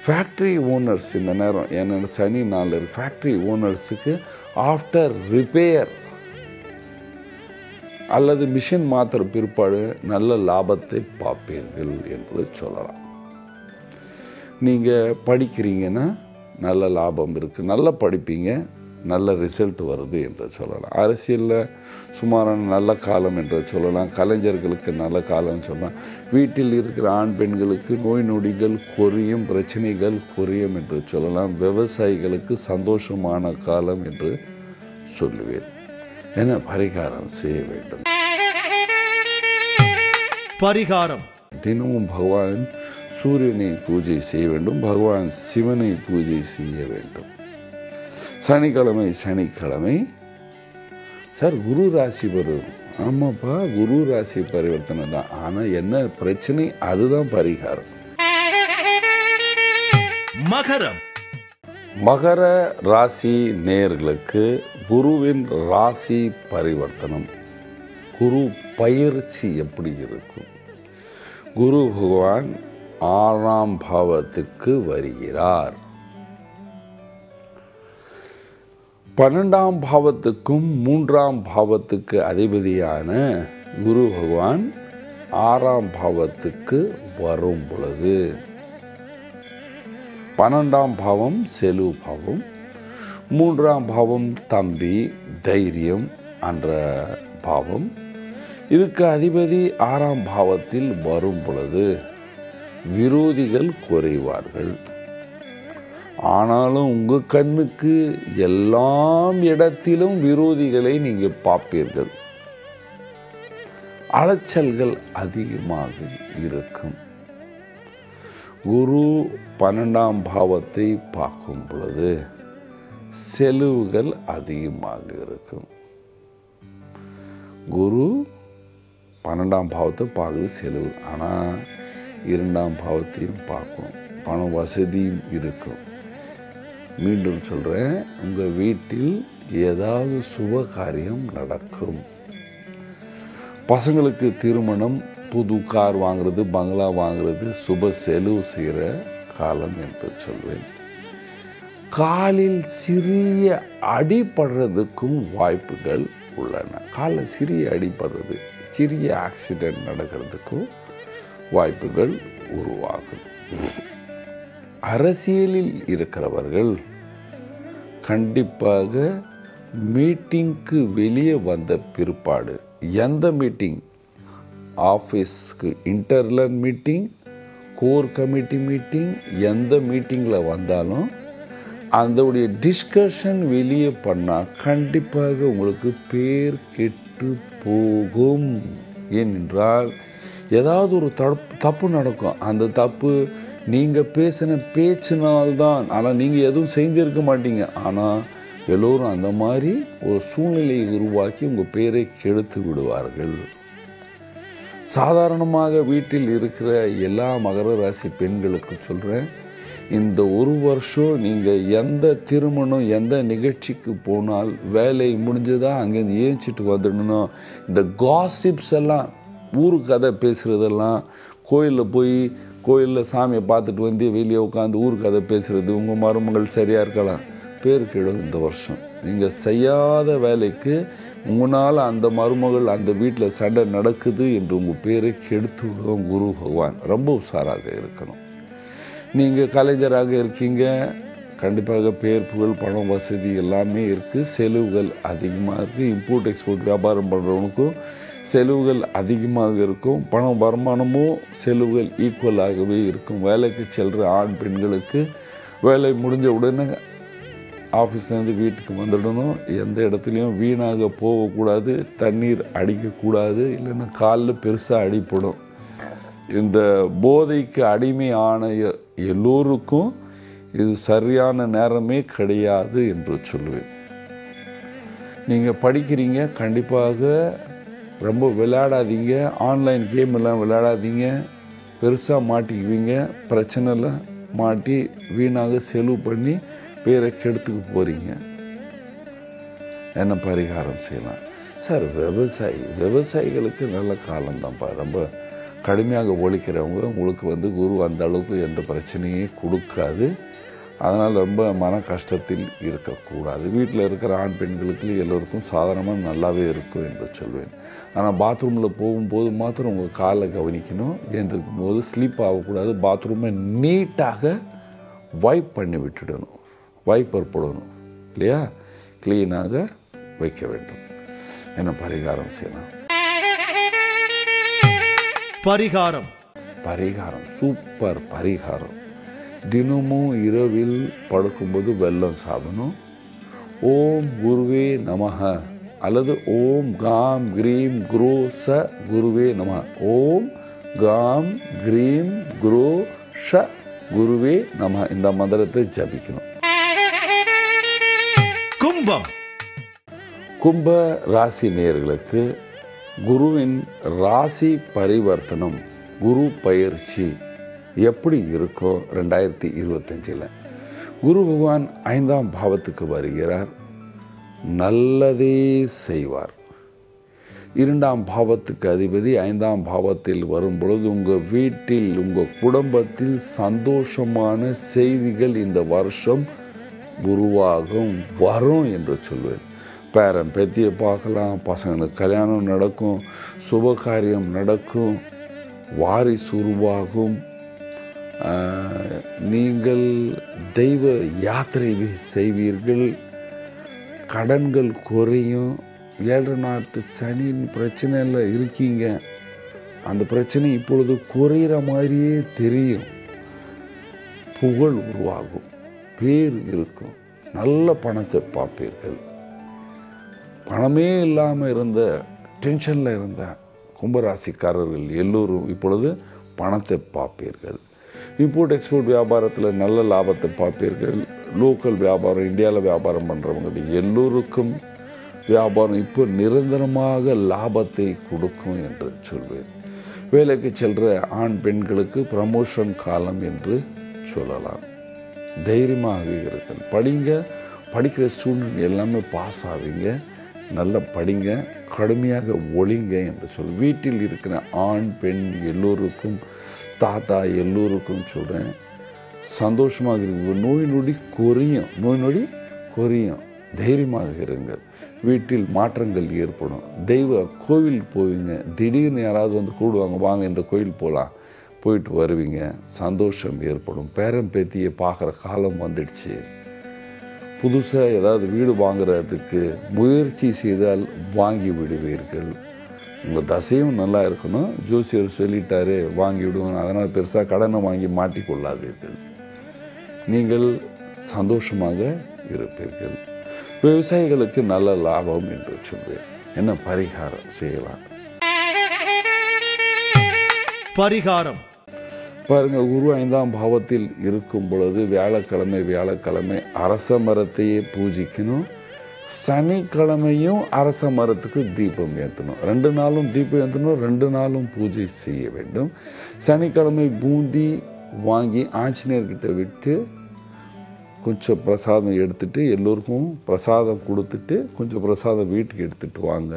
ஃபேக்ட்ரி ஓனர்ஸ் இந்த நேரம், ஏன்னா சனி நாள், ஃபேக்ட்ரி ஓனர்ஸுக்கு ஆஃப்டர் ரிப்பேர் அல்லது மிஷின் மாத்திர பிற்பாடு நல்ல லாபத்தை பார்ப்பீர்கள் என்று சொல்லலாம். நீங்கள் படிக்கிறீங்கன்னா நல்ல லாபம் இருக்குது, நல்லா படிப்பீங்க, நல்ல ரிசல்ட் வருது என்று சொல்லலாம். அரசியலில் சுமாரான நல்ல காலம் என்று சொல்லலாம். கலைஞர்களுக்கு நல்ல காலம்னு சொல்லலாம். வீட்டில் இருக்கிற ஆண் பெண்களுக்கு நோய் நொடிகள் குறையும், பிரச்சனைகள் குறையும் என்று சொல்லலாம். விவசாயிகளுக்கு சந்தோஷமான காலம் என்று சொல்லுவேன். என பரிகாரம் செய்ய வேண்டும். பரிகாரம்: தினமும் பகவான் சூரியனை பூஜை செய்ய வேண்டும், பகவான் சிவனை பூஜை செய்ய வேண்டும். சனிக்கிழமை சார் குரு ராசி வரும். ஆமாப்பா, குரு ராசி பரிவர்த்தனை தான். ஆனால் என்ன பிரச்சனை, அதுதான் பரிகாரம். மகரம்: மகர ராசி நேயர்களுக்கு குருவின் ராசி பரிவர்த்தனம், குரு பயிற்சி எப்படி இருக்கும்? குரு பகவான் 6ஆம் பாவத்துக்கு வருகிறார். 12ஆம் பாவத்துக்கும் 3ஆம் பாவத்துக்கு அதிபதியான குரு பகவான் 6ஆம் பாவத்துக்கு வரும் பொழுது 12ஆம் பாவம் செலவு பாவம், 3ஆம் பாவம் தம்பி தைரியம் என்ற பாவம். இதுக்கு அதிபதி 6ஆம் பாவத்தில் வரும் பொழுது விரோதிகள் குறைவார்கள். ஆனாலும் உங்கள் கண்ணுக்கு எல்லாம் இடத்திலும் விரோதிகளை நீங்கள் பார்ப்பீர்கள். அலைச்சல்கள் அதிகமாக இருக்கும். குரு 12ஆம் பாவத்தை பார்க்கும் பொழுது செலவுகள் அதிகமாக இருக்கும். குரு 12ஆம் பாவத்தை பார்க்குறது செலவு, ஆனால் 2ஆம் பாவத்தையும் பார்க்கும், பண வசதியும் இருக்கும். மீண்டும் சொல்கிறேன், உங்கள் வீட்டில் ஏதாவது சுப காரியம் நடக்கும். பசங்களுக்கு திருமணம், புது கார் வாங்குறது, பங்களா வாங்குறது, சுப செலவு செய்கிற காலம் என்று சொல்வேன். காலில் சிறிய அடிபடுறதுக்கும் வாய்ப்புகள் உள்ளன. காலில் சிறிய அடிபடுறது, சிறிய ஆக்சிடென்ட் நடக்கிறதுக்கும் வாய்ப்புகள் உருவாகும். அரசியலில் இருக்கிறவர்கள் கண்டிப்பாக மீட்டிங்க்கு வெளியே வந்த பிற்பாடு, எந்த மீட்டிங், ஆஃபீஸ்க்கு internal meeting, core committee meeting, எந்த மீட்டிங்கில் வந்தாலும் அதோடைய டிஸ்கஷன் வெளியே பண்ணால் கண்டிப்பாக உங்களுக்கு பேர் கெட்டு போகும். ஏனென்றால் ஏதாவது ஒரு தப்பு நடக்கும். அந்த தப்பு நீங்கள் பேசின பேச்சினால்தான், ஆனால் நீங்கள் எதுவும் செஞ்சிருக்க மாட்டீங்க. ஆனால் எல்லோரும் அந்த மாதிரி ஒரு சூழ்நிலையை உருவாக்கி உங்கள் பேரை கெடுத்து விடுவார்கள். சாதாரணமாக வீட்டில் இருக்கிற எல்லா மகர ராசி பெண்களுக்கு சொல்கிறேன், இந்த ஒரு வருஷம் நீங்கள் எந்த திருமணம், எந்த நிகழ்ச்சிக்கு போனால் வேலை முடிஞ்சதா அங்கேருந்து ஏஞ்சிட்டு வந்துடணும். இந்த காசிப்ஸ் எல்லாம், ஊரு கதை பேசுகிறதெல்லாம், கோயிலில் போய் கோயிலில் சாமியை பார்த்துட்டு வந்து வெளியே உட்காந்து ஊர் கதை பேசுகிறது, உங்கள் மருமகள் சரியாக இருக்கலாம், பேர் கெடும். இந்த வருஷம் நீங்கள் செய்யாத வேலைக்கு உங்களால் அந்த மருமகள் அந்த வீட்டில் சண்டை நடக்குது என்று உங்கள் பேரை கெடுத்து விடுவோம் குரு பகவான். ரொம்ப உஷாராக இருக்கணும். நீங்கள் கலைஞராக இருக்கீங்க, கண்டிப்பாக பேர் புகழ் பணம் வசதி எல்லாமே இருக்குது. செலவுகள் அதிகமாக இருக்குது. இம்போர்ட் எக்ஸ்போர்ட் வியாபாரம் பண்ணுறவனுக்கும் செலவுகள் அதிகமாக இருக்கும். பணம் வருமானமும் செலவுகள் ஈக்குவலாகவே இருக்கும். வேலைக்கு செல்கிற ஆண் பெண்களுக்கு வேலை முடிஞ்ச உடனே ஆஃபீஸ்லேருந்து வீட்டுக்கு வந்துடணும். எந்த இடத்துலையும் வீணாக போகக்கூடாது, தண்ணீர் அடிக்கக்கூடாது, இல்லைன்னா காலில் பெருசாக அடிப்படும். இந்த போதைக்கு அடிமையான எல்லோருக்கும் இது சரியான நேரமே கிடையாது என்று சொல்லுவேன். நீங்கள் படிக்கிறீங்க, கண்டிப்பாக ரொம்ப விளையாடாதீங்க. ஆன்லைன் கேம் எல்லாம் விளையாடாதீங்க. பெருசாக மாட்டிக்குவீங்க. பிரச்சனையில் மாட்டி வீணாக செலவு பண்ணி பேரை கெடுத்துக்கு போகிறீங்க. என்ன பரிகாரம் செய்யலாம் சார்? விவசாயிகளுக்கு நல்ல காலம்தான்ப்பா. ரொம்ப கடுமையாக ஒழிக்கிறவங்க உங்களுக்கு குரு அந்த அளவுக்கு எந்த பிரச்சனையும் கொடுக்காது. அதனால் ரொம்ப மன கஷ்டத்தில் இருக்கக்கூடாது. வீட்டில் இருக்கிற ஆண் பெண்களுக்கு எல்லோருக்கும் சாதாரணமாக நல்லாவே இருக்கும் என்று சொல்வேன். ஆனால் பாத்ரூமில் போகும்போது மாத்திரம் உங்கள் காலை கவனிக்கணும். ஏந்திருக்கும் போது ஸ்லீப் ஆகக்கூடாது. பாத்ரூமை நீட்டாக வைப் பண்ணி விட்டுடணும், வைப்பர் போடணும் இல்லையா, க்ளீனாக வைக்க வேண்டும். என்ன பரிகாரம் செய்யலாம்? பரிகாரம் சூப்பர் பரிகாரம். தினமும் இரவில் படுக்கும்போது வெல்லம் சாப்பிடணும். ஓம் குருவே நமஹ அல்லது ஓம் காம் கிரீம் குரோ ச குருவே நமஹ, ஓம் காம் கிரீம் குரோ ஷ குருவே நமஹ, இந்த மந்திரத்தை ஜபிக்கணும். கும்ப ராசி நேயர்களுக்கு குருவின் ராசி பரிவர்த்தனம், குரு பயிற்சி எப்படி இருக்கும் 2025? குரு பகவான் 5ஆம் பாவத்துக்கு வருகிறார், நல்லதே செய்வார். 2ஆம் பாவத்துக்கு அதிபதி 5ஆம் பாவத்தில் வரும் பொழுது உங்கள் வீட்டில் உங்கள் குடும்பத்தில் சந்தோஷமான செய்திகள் இந்த வருஷம் உருவாகும், வரும் என்று சொல்வேன். பேரன் பேத்தியை பார்க்கலாம், பசங்களுக்கு கல்யாணம் நடக்கும், சுபகாரியம் நடக்கும், வாரிசு உருவாகும், நீங்கள் தெய்வ யாத்திரை செய்வீர்கள், கடன்கள் குறையும். 7 நாட்டு சனியின் பிரச்சனையில் இருக்கீங்க, அந்த பிரச்சனை இப்பொழுது குறையிற மாதிரியே தெரியும். புகழ் உருவாகும், பேர் இருக்கும், நல்ல பணத்தை பார்ப்பீர்கள். பணமே இல்லாமல் இருந்த டென்ஷனில் இருந்த கும்பராசிக்காரர்கள் எல்லோரும் இப்பொழுது பணத்தை பார்ப்பீர்கள். இம்போர்ட் எக்ஸ்போர்ட் வியாபாரத்தில் நல்ல லாபத்தை பார்ப்பீர்கள். லோக்கல் வியாபாரம், இந்தியாவில் வியாபாரம் பண்ணுறவங்க எல்லோருக்கும் வியாபாரம் இப்போ நிரந்தரமாக லாபத்தை கொடுக்கும் என்று சொல்வேன். வேலைக்கு செல்கிற ஆண் பெண்களுக்கு ப்ரமோஷன் காலம் என்று சொல்லலாம். தைரியமாக இருக்கணும், படிங்க. படிக்கிற ஸ்டூடெண்ட் எல்லாமே பாஸ் ஆவீங்க, நல்லா படிங்க, கடுமையாக ஒழிங்க என்று சொல். வீட்டில் இருக்கிற ஆண் பெண் எல்லோருக்கும், தாத்தா எல்லோருக்கும் சொல்கிறேன், சந்தோஷமாக இருக்கு. நோய் நொடி குறையும், தைரியமாக இருங்கள். வீட்டில் மாற்றங்கள் ஏற்படும். தெய்வ கோவில் போவீங்க, திடீர்னு யாராவது வந்து கூடுவாங்க, வாங்க இந்த கோயில் போகலாம், போயிட்டு வருவீங்க, சந்தோஷம் ஏற்படும். பேரன் பேத்தியை பார்க்குற காலம் வந்துடுச்சு. புதுசாக ஏதாவது வீடு வாங்குறதுக்கு முயற்சி செய்தால் வாங்கி விடுவீர்கள். உங்கள் தசையும் நல்லா இருக்கணும். ஜோசியர் சொல்லிட்டாரு வாங்கி விடுவோம், அதனால் பெருசாக கடனை வாங்கி மாட்டிக்கொள்ளாதீர்கள். நீங்கள் சந்தோஷமாக இருப்பீர்கள். விவசாயிகளுக்கு நல்ல லாபம் என்று சொல்வேன். என்ன பரிகாரம் செய்யலாம்? பரிகாரம் பாருங்கள், குரு 5ஆம் பாவத்தில் இருக்கும் பொழுது வியாழக்கிழமை அரச மரத்தையே பூஜிக்கணும். சனிக்கிழமையும் அரச மரத்துக்கு தீபம் ஏற்றணும். 2 நாளும் தீபம் ஏற்றணும், 2 நாளும் பூஜை செய்ய வேண்டும். சனிக்கிழமை பூந்தி வாங்கி ஆஞ்சநேயர்கிட்ட விட்டு கொஞ்சம் பிரசாதம் எடுத்துட்டு, எல்லோருக்கும் பிரசாதம் கொடுத்துட்டு கொஞ்சம் பிரசாதம் வீட்டுக்கு எடுத்துட்டு வாங்க.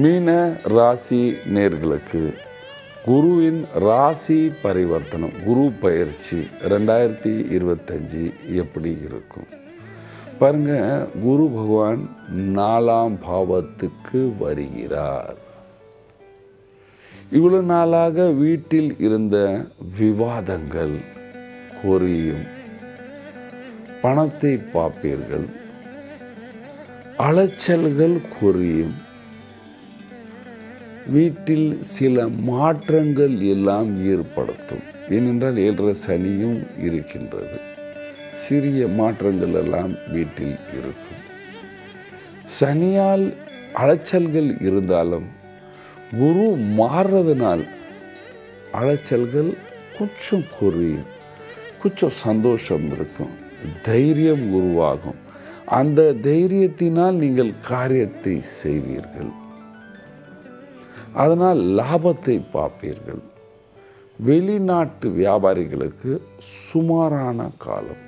மீன ராசி நேர்களுக்கு குருவின் ராசி பரிவர்த்தனம், குரு பயிற்சி 2025 எப்படி இருக்கும் பாருங்க. குரு பகவான் 4ஆம் பாவத்துக்கு வருகிறார். இவ்வளவு நாளாக வீட்டில் இருந்த விவாதங்கள் குறையும், பணத்தை பார்ப்பீர்கள், அலைச்சல்கள் குறையும், வீட்டில் சில மாற்றங்கள் எல்லாம் ஏற்படுத்தும். ஏனென்றால் 7 சனியும் இருக்கின்றது. சிறிய மாற்றங்கள் எல்லாம் வீட்டில் இருக்கும். சனியால் அலைச்சல்கள் இருந்தாலும் குரு மாறுறதுனால் அலைச்சல்கள் கொஞ்சம் குறையும், கொஞ்சம் சந்தோஷம் இருக்கும், தைரியம் உருவாகும். அந்த தைரியத்தினால் நீங்கள் காரியத்தை செய்வீர்கள், அதனால் லாபத்தை பார்ப்பீர்கள். வெளிநாட்டு வியாபாரிகளுக்கு சுமாரான காலம்,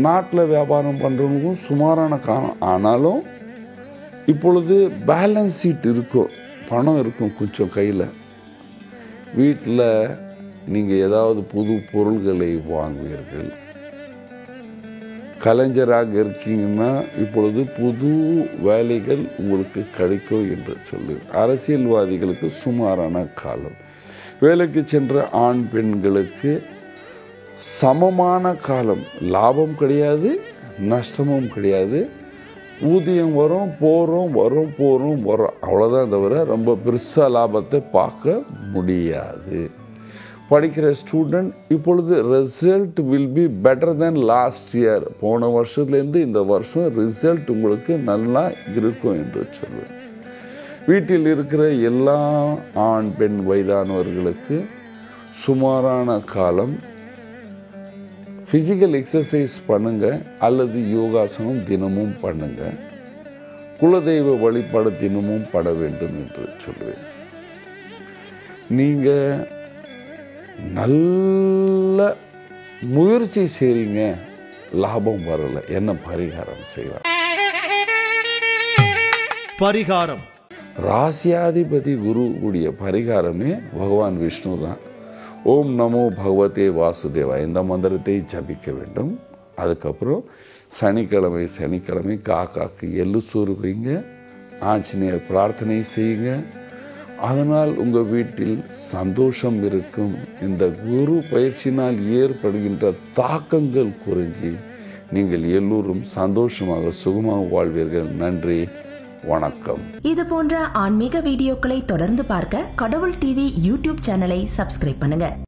நாட்டில் வியாபாரம் பண்ணுறவங்களுக்கும் சுமாரான காலம். ஆனாலும் இப்பொழுது பேலன்ஸ் ஷீட் இருக்கும், பணம் இருக்கும் கொஞ்சம் கையில். வீட்டில் நீங்கள் ஏதாவது புது பொருள்களை வாங்குவீர்கள். கலைஞராக இருக்கீங்கன்னா இப்பொழுது புது வேலைகள் உங்களுக்கு கிடைக்கும் என்று சொல்லு. அரசியல்வாதிகளுக்கு சுமாரான காலம். வேலைக்கு சென்ற ஆண் பெண்களுக்கு சமமான காலம். லாபம் கிடையாது, நஷ்டமும் கிடையாது. ஊதியம் வரும் போகிறோம், வரும் போகிறோம் வரும், அவ்வளோதான் தவிர ரொம்ப பெருசாக லாபத்தை பார்க்க முடியாது. படிக்கிற ஸ்டூடெண்ட் இப்பொழுது result will be better then last year. போன வருஷத்துலேருந்து இந்த வருஷம் ரிசல்ட் உங்களுக்கு நல்லா இருக்கும் என்று சொல்வேன். வீட்டில் இருக்கிற எல்லா ஆண் பெண் வயதானவர்களுக்கு சுமாரான காலம். ஃபிசிக்கல் எக்ஸசைஸ் பண்ணுங்க அல்லது யோகாசனம் தினமும் பண்ணுங்க. குலதெய்வ வழிபாடு தினமும் பட வேண்டும் என்று சொல்வேன். நீங்கள் நல்ல முயற்சி செய்றீங்க, லாபம் வரல, என்ன பரிகாரம் செய்யலாம்? பரிகாரம். ராசியாதிபதி குரு கூடிய பரிகாரமே பகவான் விஷ்ணு தான். ஓம் நமோ பகவதே வாசுதேவா இந்த மந்திரத்தை ஜபிக்க வேண்டும். அதுக்கப்புறம் சனிக்கிழமை காக்காக்கு எள்ளு சோறு வைங்க, ஆஞ்சநேயர் பிரார்த்தனை செய்யுங்க. அதனால் உங்கள் வீட்டில் சந்தோஷம் இருக்கும். இந்த குரு பயிற்சியினால் ஏற்படுகின்ற தாக்கங்கள் குறைஞ்சி நீங்கள் எல்லோரும் சந்தோஷமாக சுகமாக வாழ்வீர்கள். நன்றி, வணக்கம். இது போன்ற ஆன்மீக வீடியோக்களை தொடர்ந்து பார்க்க கடவுள் டிவி யூடியூப் சேனலை சப்ஸ்கிரைப் பண்ணுங்க.